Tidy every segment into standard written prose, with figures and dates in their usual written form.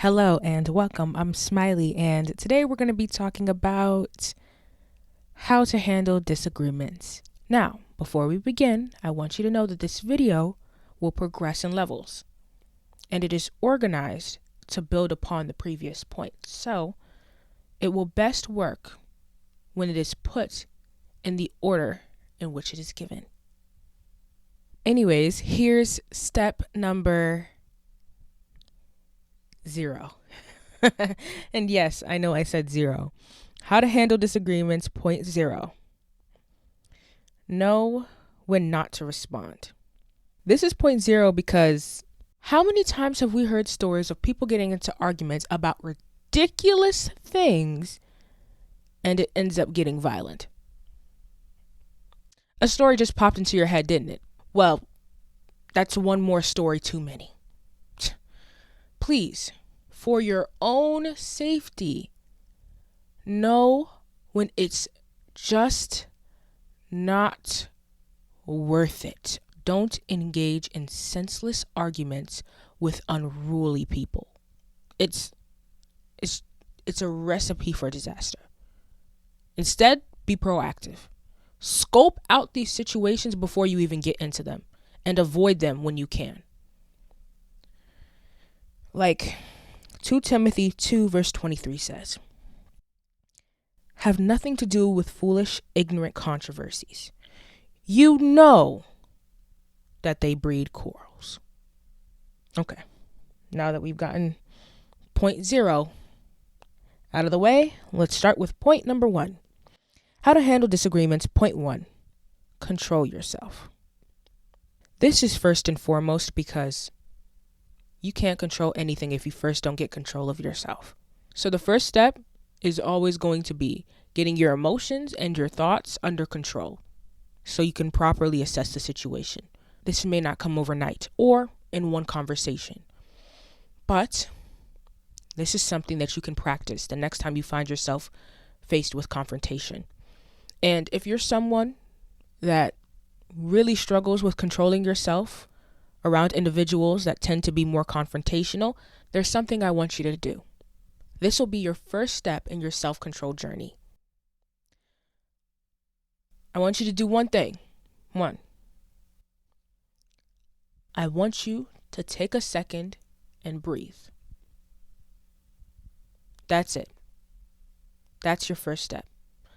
Hello and welcome. I'm Smiley, and today we're going to be talking about how to handle disagreements. Now, before we begin, I want you to know that this video will progress in levels, and it is organized to build upon the previous point. So, it will best work when it is put in the order in which it is given. Anyways, here's step number 0. And yes, I know I said 0. How to handle disagreements, point 0. Know when not to respond. This is point 0 because how many times have we heard stories of people getting into arguments about ridiculous things and it ends up getting violent? A story just popped into your head, didn't it? Well, that's one more story too many. Please, for your own safety, know when it's just not worth it. Don't engage in senseless arguments with unruly people. It's a recipe for disaster. Instead, be proactive. Scope out these situations before you even get into them and avoid them when you can. Like 2 Timothy 2 verse 23 says, have nothing to do with foolish, ignorant controversies. You know that they breed quarrels. Okay, now that we've gotten point 0 out of the way, let's start with point number 1. How to handle disagreements. Point 1, control yourself. This is first and foremost because you can't control anything if you first don't get control of yourself. So the first step is always going to be getting your emotions and your thoughts under control so you can properly assess the situation. This may not come overnight or in one conversation, but this is something that you can practice the next time you find yourself faced with confrontation. And if you're someone that really struggles with controlling yourself around individuals that tend to be more confrontational, there's something I want you to do. This will be your first step in your self-control journey. I want you to do one thing. 1. I want you to take a second and breathe. That's it. That's your first step.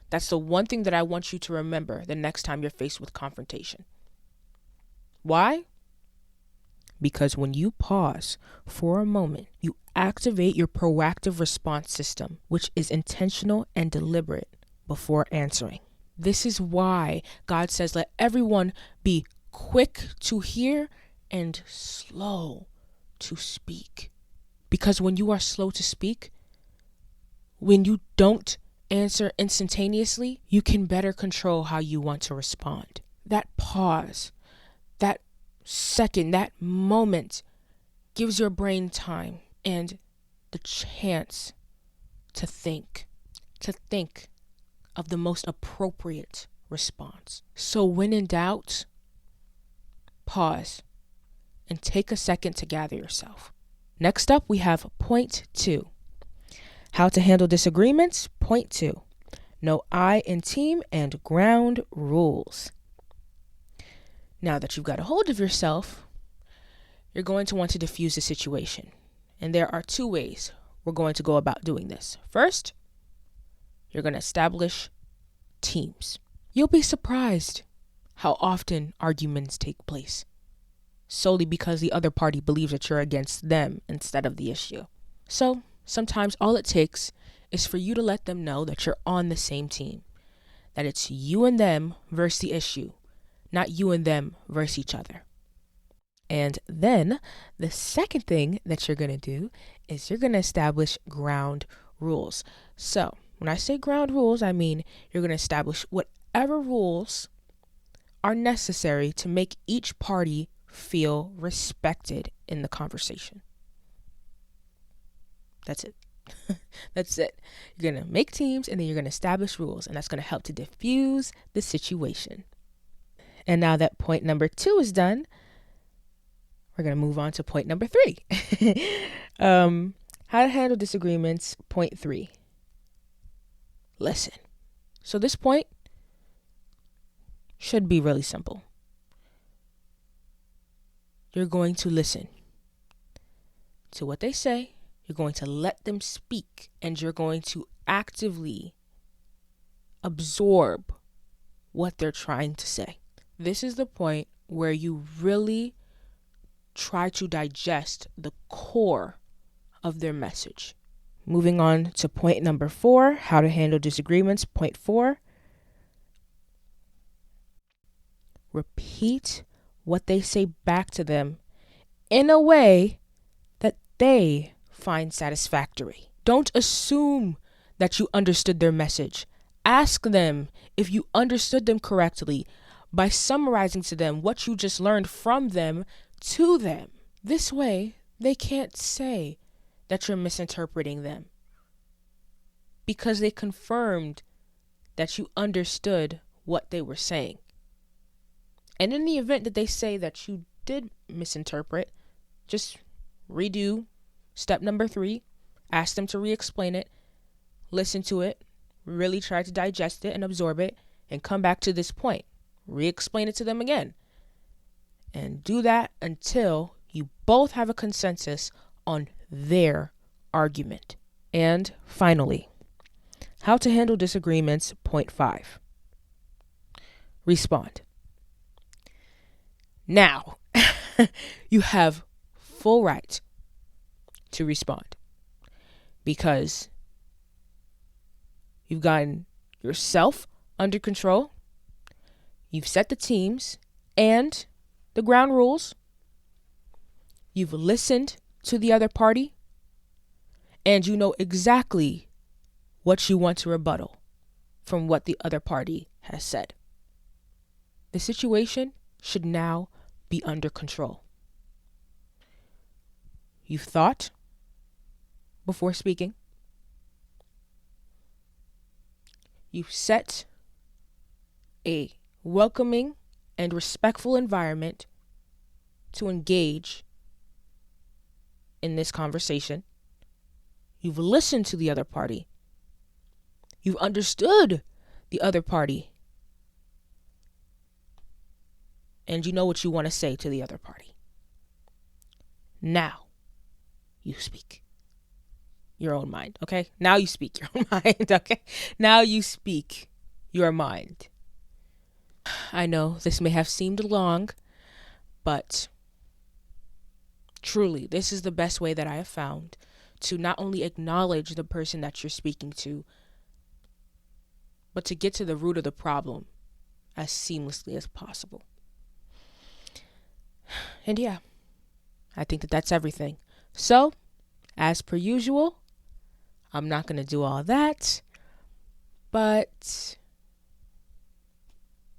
That's the one thing that I want you to remember the next time you're faced with confrontation. Why? Because when you pause for a moment, you activate your proactive response system, which is intentional and deliberate before answering. This is why God says, let everyone be quick to hear and slow to speak. Because when you are slow to speak, when you don't answer instantaneously, you can better control how you want to respond. That pause, that second, that moment gives your brain time and the chance to think of the most appropriate response. So when in doubt, pause and take a second to gather yourself. Next up, we have point 2. How to handle disagreements. Point 2. Know I in team and ground rules. Now that you've got a hold of yourself, you're going to want to diffuse the situation. And there are 2 ways we're going to go about doing this. First, you're going to establish teams. You'll be surprised how often arguments take place, solely because the other party believes that you're against them instead of the issue. So sometimes all it takes is for you to let them know that you're on the same team, that it's you and them versus the issue, not you and them versus each other. And then the second thing that you're going to do is you're going to establish ground rules. So when I say ground rules, I mean you're going to establish whatever rules are necessary to make each party feel respected in the conversation. That's it. That's it. You're going to make teams and then you're going to establish rules, and that's going to help to diffuse the situation. And now that point number 2 is done, we're going to move on to point number 3. How to handle disagreements, point 3. Listen. So this point should be really simple. You're going to listen to what they say. You're going to let them speak, and you're going to actively absorb what they're trying to say. This is the point where you really try to digest the core of their message. Moving on to point number 4, how to handle disagreements. Point 4, repeat what they say back to them in a way that they find satisfactory. Don't assume that you understood their message. Ask them if you understood them correctly by summarizing to them what you just learned from them to them. This way, they can't say that you're misinterpreting them because they confirmed that you understood what they were saying. And in the event that they say that you did misinterpret, just redo step number 3, ask them to re-explain it, listen to it, really try to digest it and absorb it, and come back to this point. Re-explain it to them again. And do that until you both have a consensus on their argument. And finally, how to handle disagreements, point 5. Respond. Now, you have full right to respond because you've gotten yourself under control, you've set the teams and the ground rules, you've listened to the other party, and you know exactly what you want to rebuttal from what the other party has said. The situation should now be under control. You've thought before speaking. You've set a welcoming and respectful environment to engage in this conversation. You've listened to the other party. You've understood the other party. And you know what you want to say to the other party. Now, you speak your own mind, okay? Now you speak your own mind, okay? Now you speak your mind. I know this may have seemed long, but truly, this is the best way that I have found to not only acknowledge the person that you're speaking to, but to get to the root of the problem as seamlessly as possible. And yeah, I think that that's everything. So, as per usual, I'm not going to do all that, but